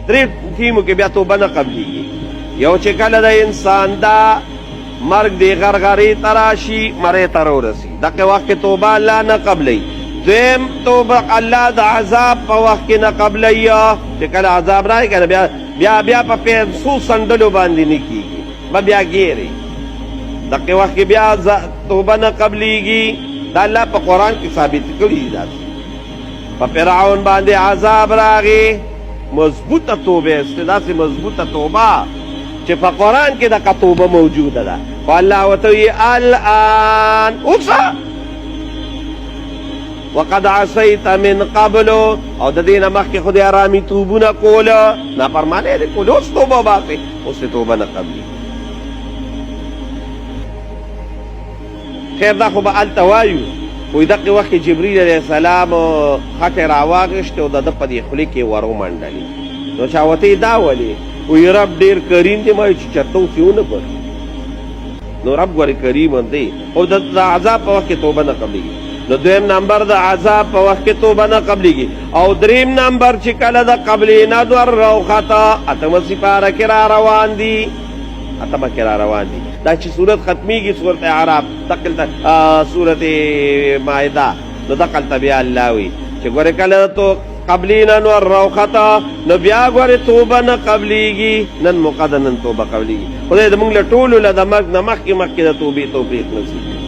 درې ټیمو کې بیا توبه نه قبلیږي. یو چې کله د انسان دا مرګ دی غرغرې ته راشي مرې ته راورسي دغه وخت کې توبه الله نه قبلی. دویم توبه الله د عذاب په وخت کې نه قبلی، چې کله عذاب راځي کنه بیا په 500 سندلو باندې نه کېږي به بیا ګیري دغه وخت کې بیا توبه نه قبلیږي. دا الله په قرآن کې ثابت کړي داسې په فرعون باندې عذاب راغی مضبوطه توبه است، داسې مضبوطه توبه چې په قرآن کې دغه توبه موجوده ده. خو الله ورته وایي الآن اوسه وقد عصیت من قبل، او د دې نه مخکې خو د ارامي توبونه کوله نافرمانۍ دې کولې، اوس توبه وباسئ، اوس دې توبه نه قبلېږي. خیر دا خو به هلته وایو، وایي دغې وخت کې جبریل علیه السلام خټې راواغېشتې او د ده په دې خولې کې ور ومنډلې. نو چا ورته یې دا ولې وایي رب ډېر کریم دی، ما وایي چې چېرته اوس یې ونه بخي. نو رب ګورې کریم دی او د عذاب په وخت کې توبه نه قبلېږي. نو دویم نمبر د عذاب په وخت کې توبه نه قبلېږي. او دریم نمبر چې کله د قبلېنه دوه راوخته اتمه سپاره کې را روان دي، اتمه کې را روان دي. دا چې صورت ختمیږي صورت اعراف دقلته صورت مائده، نو دقلته بیا الله وي چې ګورې کله تو قبلېنه نور راوخته نو بیا ګورې توبه نه قبلېږي. نن موقع ده نن توبه قبلېږي. خدای د موږ له ټولو له د مرګ نه مخکې د توبې توفیق نصیب